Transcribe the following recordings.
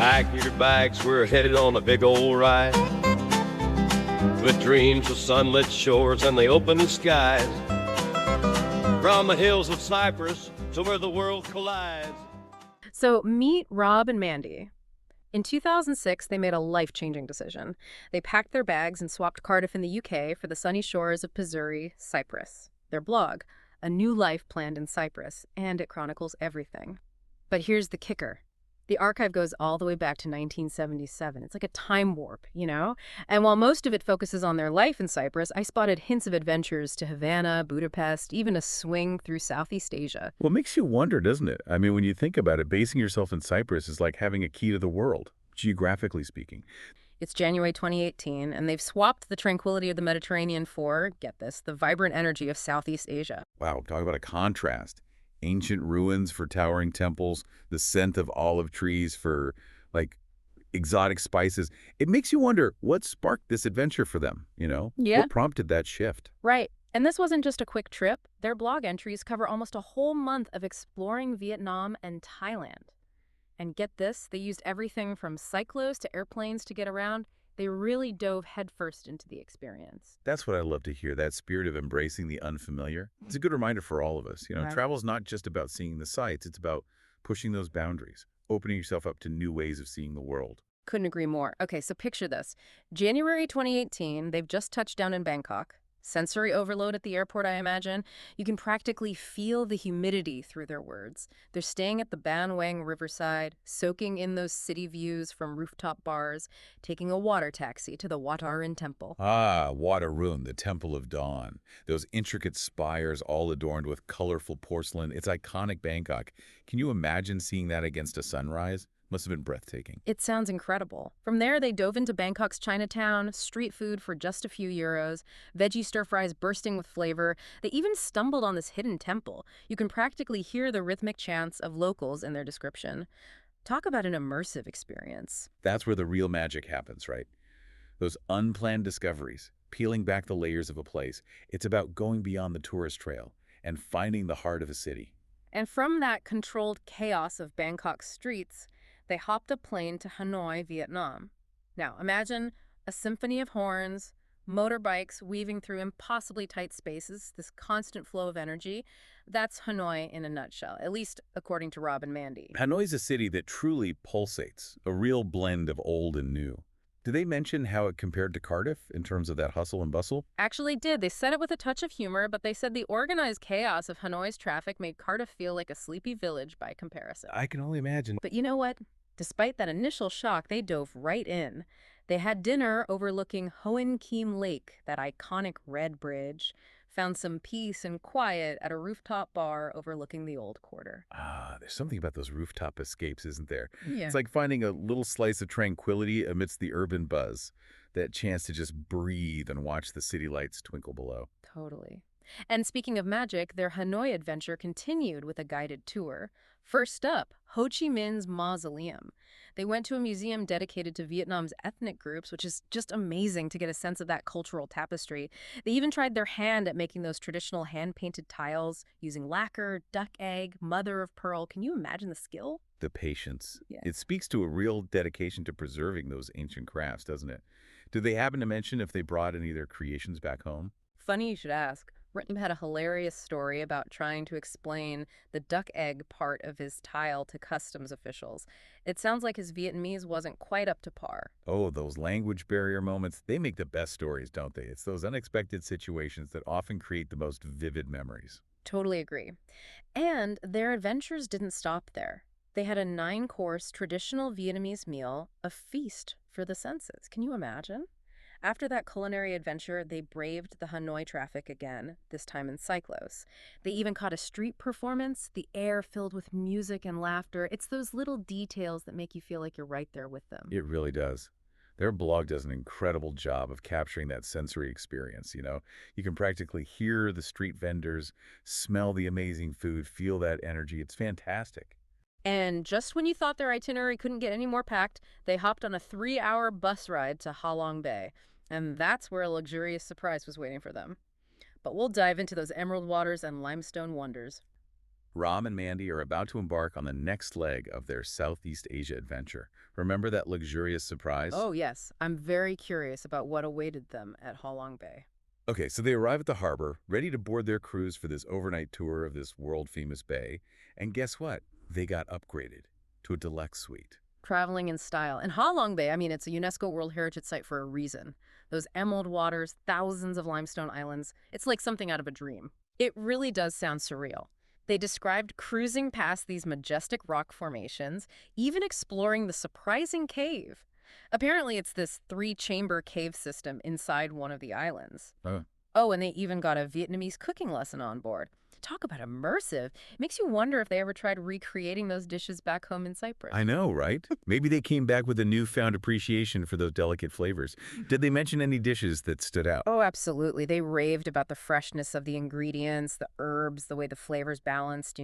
Pack your bags, we're headed on a big old ride, with dreams of sunlit shores and the open skies, from the hills of Cyprus to where the world collides. So meet Rob and Mandy. In 2006, they made a life-changing decision. They packed their bags and swapped Cardiff in the UK for the sunny shores of Pizuri, Cyprus. Their blog, A New Life Planned in Cyprus, and it chronicles everything. But here's the kicker. The archive goes all the way back to 1977. It's like a time warp, you know? And while most of it focuses on their life in Cyprus, I spotted hints of adventures to Havana, Budapest, even a swing through Southeast Asia. Well, it makes you wonder, doesn't it? I mean, when you think about it, basing yourself in Cyprus is like having a key to the world, geographically speaking. It's January 2018, and they've swapped the tranquility of the Mediterranean for, get this, the vibrant energy of Southeast Asia. Wow, talk about a contrast. Ancient ruins for towering temples, the scent of olive trees for, like, exotic spices. It makes you wonder what sparked this adventure for them, you know? Yeah. What prompted that shift? Right. And this wasn't just a quick trip. Their blog entries cover almost a whole month of exploring Vietnam and Thailand. And get this, they used everything from cyclos to airplanes to get around. They really dove headfirst into the experience. That's what I love to hear, that spirit of embracing the unfamiliar. It's a good reminder for all of us. You know, Right. travel's not just about seeing the sights. It's about pushing those boundaries, opening yourself up to new ways of seeing the world. Couldn't agree more. Okay, so picture this. January 2018, they've just touched down in Bangkok. Sensory overload at the airport, I imagine. You can practically feel the humidity through their words. They're staying at the Ban Wang riverside, soaking in those city views from rooftop bars, taking a water taxi to the Wat Arun Temple. Ah, Wat Arun, the Temple of Dawn. Those intricate spires all adorned with colorful porcelain. It's iconic Bangkok. Can you imagine seeing that against a sunrise? Must have been breathtaking. It sounds incredible. From there, they dove into Bangkok's Chinatown, street food for just a few euros, veggie stir-fries bursting with flavor. They even stumbled on this hidden temple. You can practically hear the rhythmic chants of locals in their description. Talk about an immersive experience. That's where the real magic happens, right? Those unplanned discoveries, peeling back the layers of a place. It's about going beyond the tourist trail and finding the heart of a city. And from that controlled chaos of Bangkok's streets, they hopped a plane to Hanoi, Vietnam. Now, imagine a symphony of horns, motorbikes weaving through impossibly tight spaces, this constant flow of energy. That's Hanoi in a nutshell, at least according to Rob and Mandy. Hanoi's a city that truly pulsates, a real blend of old and new. Did they mention how it compared to Cardiff in terms of that hustle and bustle? Actually did. They said it with a touch of humor, but they said the organized chaos of Hanoi's traffic made Cardiff feel like a sleepy village by comparison. I can only imagine. But you know what? Despite that initial shock, they dove right in. They had dinner overlooking Hoan Kiem Lake, that iconic red bridge, found some peace and quiet at a rooftop bar overlooking the Old Quarter. Ah, there's something about those rooftop escapes, isn't there? Yeah. It's like finding a little slice of tranquility amidst the urban buzz. That chance to just breathe and watch the city lights twinkle below. Totally. And speaking of magic, their Hanoi adventure continued with a guided tour. First up, Ho Chi Minh's mausoleum. They went to a museum dedicated to Vietnam's ethnic groups, which is just amazing to get a sense of that cultural tapestry. They even tried their hand at making those traditional hand-painted tiles using lacquer, duck egg, mother of pearl. Can you imagine the skill? The patience. Yeah. It speaks to a real dedication to preserving those ancient crafts, doesn't it? Did they happen to mention if they brought any of their creations back home? Funny you should ask. Brenton had a hilarious story about trying to explain the duck egg part of his tile to customs officials. It sounds like his Vietnamese wasn't quite up to par. Oh, those language barrier moments, they make the best stories, don't they? It's those unexpected situations that often create the most vivid memories. Totally agree. And their adventures didn't stop there. They had a 9-course traditional Vietnamese meal, a feast for the senses. Can you imagine? After that culinary adventure, they braved the Hanoi traffic again, this time in cyclos. They even caught a street performance, the air filled with music and laughter. It's those little details that make you feel like you're right there with them. It really does. Their blog does an incredible job of capturing that sensory experience, you know? You can practically hear the street vendors, smell the amazing food, feel that energy. It's fantastic. And just when you thought their itinerary couldn't get any more packed, they hopped on a 3-hour bus ride to Ha Long Bay. And that's where a luxurious surprise was waiting for them. But we'll dive into those emerald waters and limestone wonders. Ram and Mandy are about to embark on the next leg of their Southeast Asia adventure. Remember that luxurious surprise? Oh, yes. I'm very curious about what awaited them at Halong Bay. Okay, so they arrive at the harbor, ready to board their cruise for this overnight tour of this world-famous bay. And guess what? They got upgraded to a deluxe suite. Traveling in style. And Halong Bay, I mean, it's a UNESCO World Heritage Site for a reason. Those emerald waters, thousands of limestone islands, it's like something out of a dream. It really does sound surreal. They described cruising past these majestic rock formations, even exploring the surprising cave. Apparently, it's this three-chamber cave system inside one of the islands. Oh. Oh, and they even got a Vietnamese cooking lesson on board. Talk about immersive. It makes you wonder if they ever tried recreating those dishes back home in Cyprus. I know, right? Maybe they came back with a newfound appreciation for those delicate flavors. Did they mention any dishes that stood out? Oh, absolutely. They raved about the freshness of the ingredients, the herbs, the way the flavors balanced,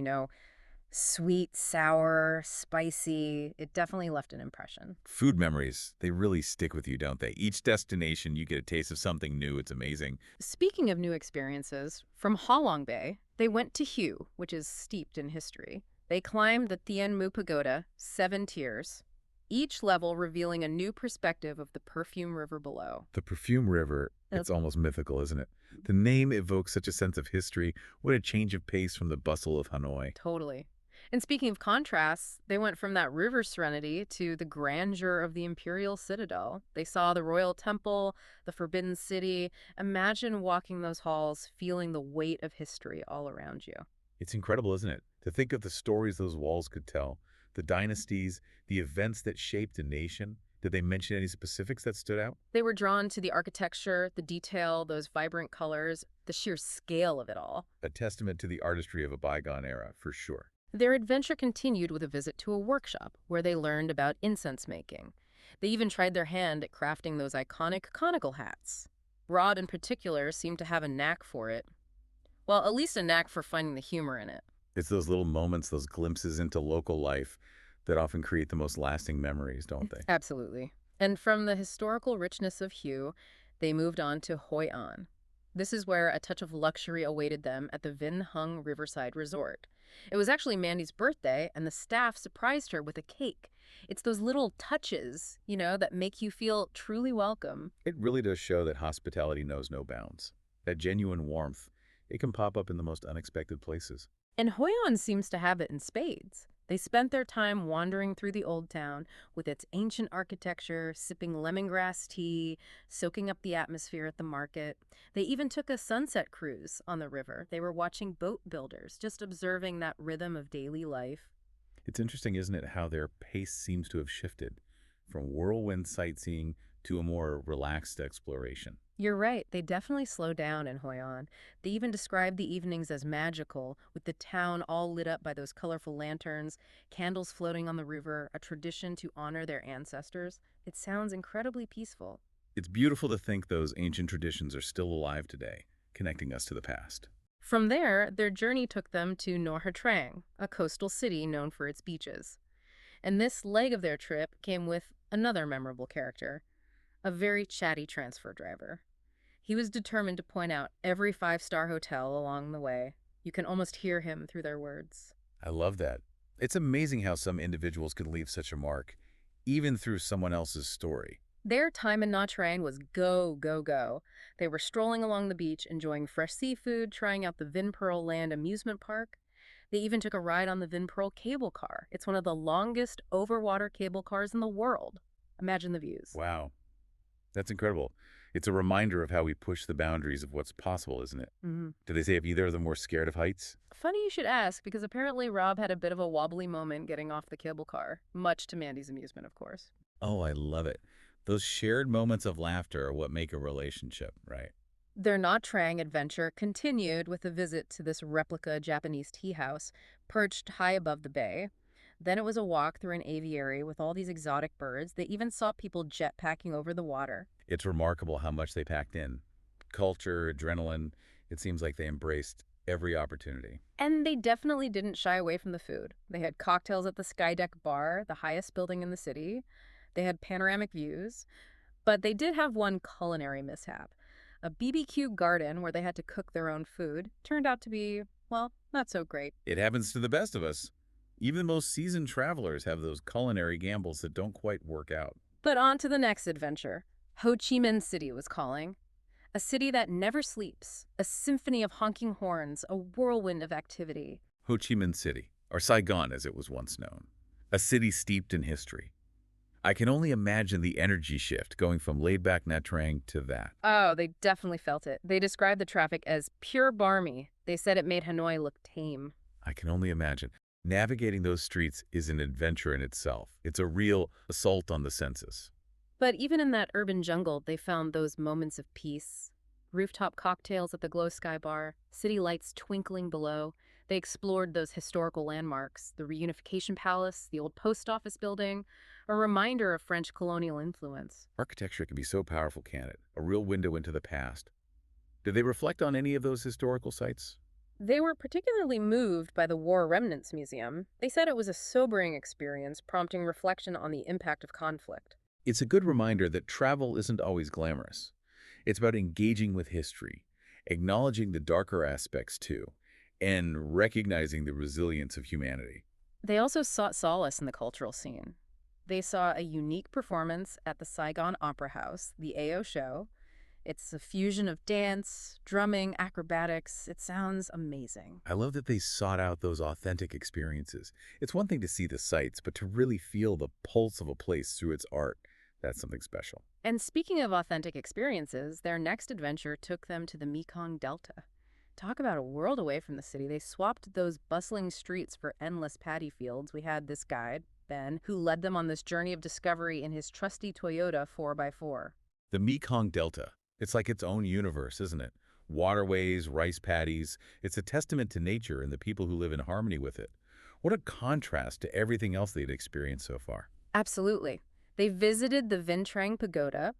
sweet, sour, spicy. It definitely left an impression. Food memories, they really stick with you, don't they? Each destination, you get a taste of something new. It's amazing. Speaking of new experiences, from Halong Bay, they went to Hue, which is steeped in history. They climbed the Tien Mu Pagoda, 7 tiers, each level revealing a new perspective of the Perfume River below. The Perfume River, it's almost mythical, isn't it? The name evokes such a sense of history. What a change of pace from the bustle of Hanoi. Totally. And speaking of contrasts, they went from that river serenity to the grandeur of the imperial citadel. They saw the royal temple, the forbidden city. Imagine walking those halls, feeling the weight of history all around you. It's incredible, isn't it? To think of the stories those walls could tell, the dynasties, the events that shaped a nation. Did they mention any specifics that stood out? They were drawn to the architecture, the detail, those vibrant colors, the sheer scale of it all. A testament to the artistry of a bygone era, for sure. Their adventure continued with a visit to a workshop where they learned about incense making. They even tried their hand at crafting those iconic conical hats. Rod, in particular, seemed to have a knack for it. Well, at least a knack for finding the humor in it. It's those little moments, those glimpses into local life that often create the most lasting memories, don't they? Absolutely. And from the historical richness of Hue, they moved on to Hoi An. This is where a touch of luxury awaited them at the Vinh Hung Riverside Resort. It was actually Mandy's birthday, and the staff surprised her with a cake. It's those little touches, that make you feel truly welcome. It really does show that hospitality knows no bounds. That genuine warmth, it can pop up in the most unexpected places. And Hoi An seems to have it in spades. They spent their time wandering through the old town with its ancient architecture, sipping lemongrass tea, soaking up the atmosphere at the market. They even took a sunset cruise on the river. They were watching boat builders, just observing that rhythm of daily life. It's interesting, isn't it, how their pace seems to have shifted from whirlwind sightseeing to a more relaxed exploration. You're right. They definitely slow down in Hoi An. They even describe the evenings as magical, with the town all lit up by those colorful lanterns, candles floating on the river, a tradition to honor their ancestors. It sounds incredibly peaceful. It's beautiful to think those ancient traditions are still alive today, connecting us to the past. From there, their journey took them to Nha Trang, a coastal city known for its beaches. And this leg of their trip came with another memorable character, a very chatty transfer driver. He was determined to point out every five-star hotel along the way. You can almost hear him through their words. I love that. It's amazing how some individuals can leave such a mark, even through someone else's story. Their time in Nha Trang was go, go, go. They were strolling along the beach, enjoying fresh seafood, trying out the Vin Pearl Land amusement park. They even took a ride on the Vin Pearl cable car. It's one of the longest overwater cable cars in the world. Imagine the views. Wow. That's incredible. It's a reminder of how we push the boundaries of what's possible, isn't it? Mm-hmm. Do they say if either of them were scared of heights? Funny you should ask, because apparently Rob had a bit of a wobbly moment getting off the cable car, much to Mandy's amusement, of course. Oh, I love it. Those shared moments of laughter are what make a relationship, right? Their Nha Trang adventure continued with a visit to this replica Japanese tea house perched high above the bay. Then it was a walk through an aviary with all these exotic birds. They even saw people jetpacking over the water. It's remarkable how much they packed in. Culture, adrenaline, it seems like they embraced every opportunity. And they definitely didn't shy away from the food. They had cocktails at the Skydeck Bar, the highest building in the city. They had panoramic views. But they did have one culinary mishap. A BBQ garden where they had to cook their own food turned out to be well, not so great. It happens to the best of us. Even the most seasoned travelers have those culinary gambles that don't quite work out. But on to the next adventure. Ho Chi Minh City was calling. A city that never sleeps, a symphony of honking horns, a whirlwind of activity. Ho Chi Minh City, or Saigon as it was once known. A city steeped in history. I can only imagine the energy shift going from laid-back Nha Trang to that. Oh, they definitely felt it. They described the traffic as pure barmy. They said it made Hanoi look tame. I can only imagine. Navigating those streets is an adventure in itself. It's a real assault on the senses. But even in that urban jungle, they found those moments of peace. Rooftop cocktails at the Glow Sky Bar, city lights twinkling below. They explored those historical landmarks, the Reunification Palace, the old post office building, a reminder of French colonial influence. Architecture can be so powerful, can't it? A real window into the past. Did they reflect on any of those historical sites? They were particularly moved by the War Remnants Museum. They said it was a sobering experience, prompting reflection on the impact of conflict. It's a good reminder that travel isn't always glamorous. It's about engaging with history, acknowledging the darker aspects too, and recognizing the resilience of humanity. They also sought solace in the cultural scene. They saw a unique performance at the Saigon Opera House, the AO Show. It's a fusion of dance, drumming, acrobatics. It sounds amazing. I love that they sought out those authentic experiences. It's one thing to see the sights, but to really feel the pulse of a place through its art, that's something special. And speaking of authentic experiences, their next adventure took them to the Mekong Delta. Talk about a world away from the city. They swapped those bustling streets for endless paddy fields. We had this guide, Ben, who led them on this journey of discovery in his trusty Toyota 4x4. The Mekong Delta. It's like its own universe, isn't it? Waterways, rice paddies. It's a testament to nature and the people who live in harmony with it. What a contrast to everything else they'd experienced so far. Absolutely. They visited the Vintrang Pagoda,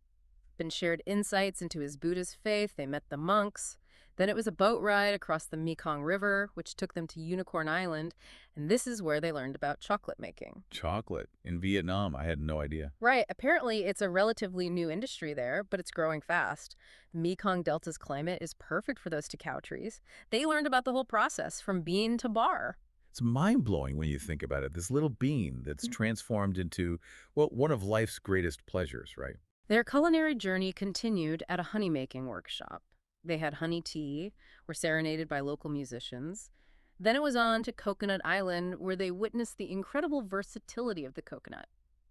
and shared insights into his Buddhist faith. They met the monks. Then it was a boat ride across the Mekong River, which took them to Unicorn Island, and this is where they learned about chocolate making. Chocolate. In Vietnam, I had no idea. Right, apparently it's a relatively new industry there, but it's growing fast. The Mekong Delta's climate is perfect for those cacao trees. They learned about the whole process, from bean to bar. It's mind-blowing when you think about it. This little bean that's transformed into, well, one of life's greatest pleasures, right? Their culinary journey continued at a honey-making workshop. They had honey tea, were serenaded by local musicians. Then it was on to Coconut Island, where they witnessed the incredible versatility of the coconut,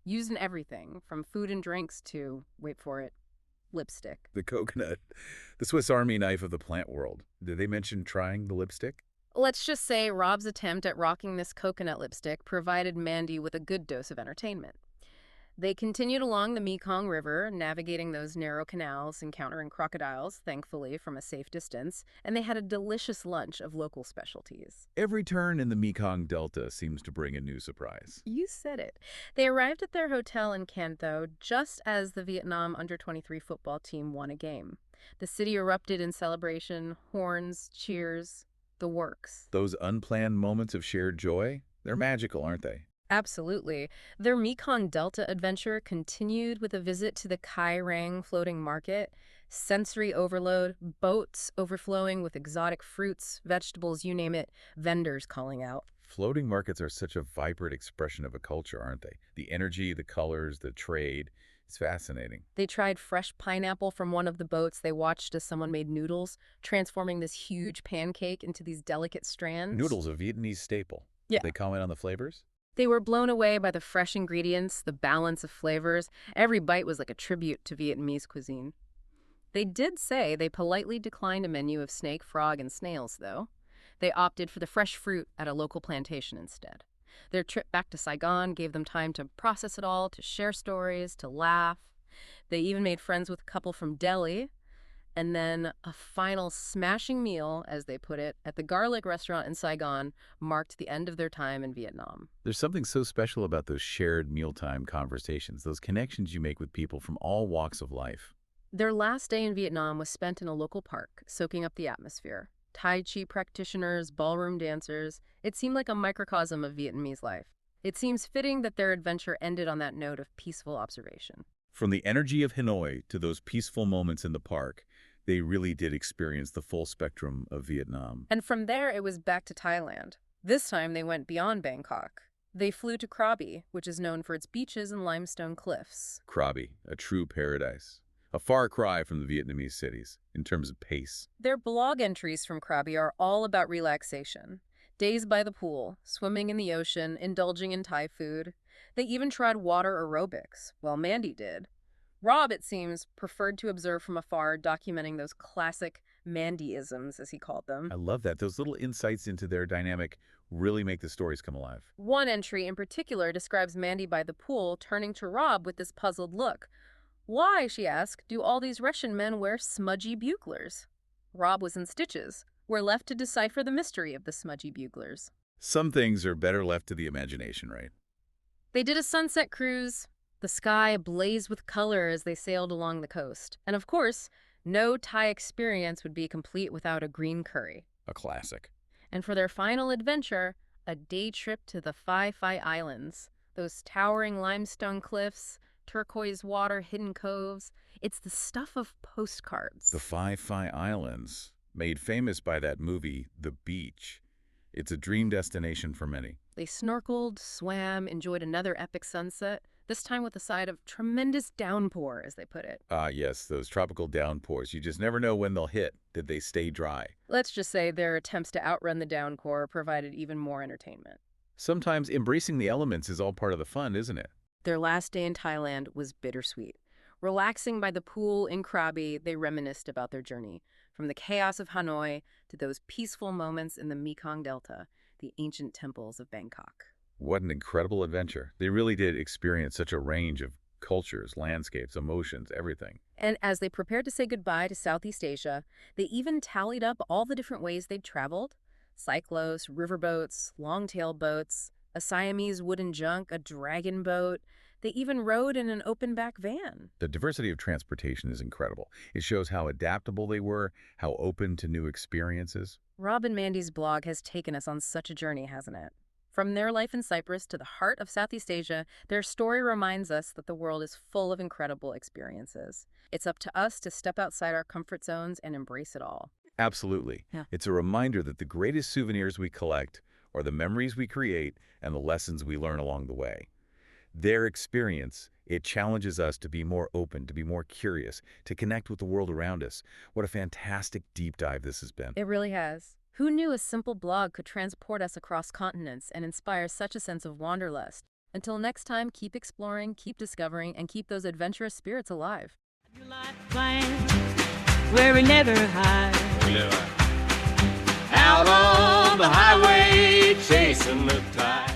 used in everything from food and drinks to, wait for it, lipstick. The coconut, the Swiss Army knife of the plant world. Did they mention trying the lipstick? Let's just say Rob's attempt at rocking this coconut lipstick provided Mandy with a good dose of entertainment. They continued along the Mekong River, navigating those narrow canals, encountering crocodiles, thankfully, from a safe distance, and they had a delicious lunch of local specialties. Every turn in the Mekong Delta seems to bring a new surprise. You said it. They arrived at their hotel in Can Tho just as the Vietnam under-23 football team won a game. The city erupted in celebration, horns, cheers, the works. Those unplanned moments of shared joy, they're magical, aren't they? Absolutely. Their Mekong Delta adventure continued with a visit to the Kai Rang floating market. Sensory overload, boats overflowing with exotic fruits, vegetables, you name it, vendors calling out. Floating markets are such a vibrant expression of a culture, aren't they? The energy, the colors, the trade. It's fascinating. They tried fresh pineapple from one of the boats. They watched as someone made noodles, transforming this huge pancake into these delicate strands. Noodles, a Vietnamese staple. Yeah. Did they comment on the flavors? They were blown away by the fresh ingredients, the balance of flavors. Every bite was like a tribute to Vietnamese cuisine. They did say they politely declined a menu of snake, frog, and snails, though. They opted for the fresh fruit at a local plantation instead. Their trip back to Saigon gave them time to process it all, to share stories, to laugh. They even made friends with a couple from Delhi. And then a final smashing meal, as they put it, at the Garlic restaurant in Saigon marked the end of their time in Vietnam. There's something so special about those shared mealtime conversations, those connections you make with people from all walks of life. Their last day in Vietnam was spent in a local park, soaking up the atmosphere. Tai Chi practitioners, ballroom dancers. It seemed like a microcosm of Vietnamese life. It seems fitting that their adventure ended on that note of peaceful observation. From the energy of Hanoi to those peaceful moments in the park, They really did experience the full spectrum of Vietnam. And from there, it was back to Thailand. This time, they went beyond Bangkok. They flew to Krabi, which is known for its beaches and limestone cliffs. Krabi, a true paradise. A far cry from the Vietnamese cities in terms of pace. Their blog entries from Krabi are all about relaxation. Days by the pool, swimming in the ocean, indulging in Thai food. They even tried water aerobics. Well, Mandy did. Rob, it seems, preferred to observe from afar, documenting those classic Mandyisms, as he called them. I love that. Those little insights into their dynamic really make the stories come alive. One entry in particular describes Mandy by the pool turning to Rob with this puzzled look. Why, she asked, do all these Russian men wear smudgy buglers? Rob was in stitches. We're left to decipher the mystery of the smudgy buglers. Some things are better left to the imagination, right? They did a sunset cruise. The sky ablaze with color as they sailed along the coast. And of course, no Thai experience would be complete without a green curry. A classic. And for their final adventure, a day trip to the Phi Phi Islands. Those towering limestone cliffs, turquoise water, hidden coves. It's the stuff of postcards. The Phi Phi Islands, made famous by that movie, The Beach. It's a dream destination for many. They snorkeled, swam, enjoyed another epic sunset, this time with a side of tremendous downpour, as they put it. Ah, yes, those tropical downpours. You just never know when they'll hit. Did they stay dry? Let's just say their attempts to outrun the downpour provided even more entertainment. Sometimes embracing the elements is all part of the fun, isn't it? Their last day in Thailand was bittersweet. Relaxing by the pool in Krabi, they reminisced about their journey, from the chaos of Hanoi to those peaceful moments in the Mekong Delta, the ancient temples of Bangkok. What an incredible adventure. They really did experience such a range of cultures, landscapes, emotions, everything. And as they prepared to say goodbye to Southeast Asia, they even tallied up all the different ways they'd traveled. Cyclos, riverboats, long-tail boats, a Siamese wooden junk, a dragon boat. They even rode in an open-back van. The diversity of transportation is incredible. It shows how adaptable they were, how open to new experiences. Rob and Mandy's blog has taken us on such a journey, hasn't it? From their life in Cyprus to the heart of Southeast Asia, their story reminds us that the world is full of incredible experiences. It's up to us to step outside our comfort zones and embrace it all. Absolutely. Yeah. It's a reminder that the greatest souvenirs we collect are the memories we create and the lessons we learn along the way. Their experience, it challenges us to be more open, to be more curious, to connect with the world around us. What a fantastic deep dive this has been. It really has. Who knew a simple blog could transport us across continents and inspire such a sense of wanderlust? Until next time, keep exploring, keep discovering, and keep those adventurous spirits alive. Your life plans where we never hide. Out on the highway, chasing the tide.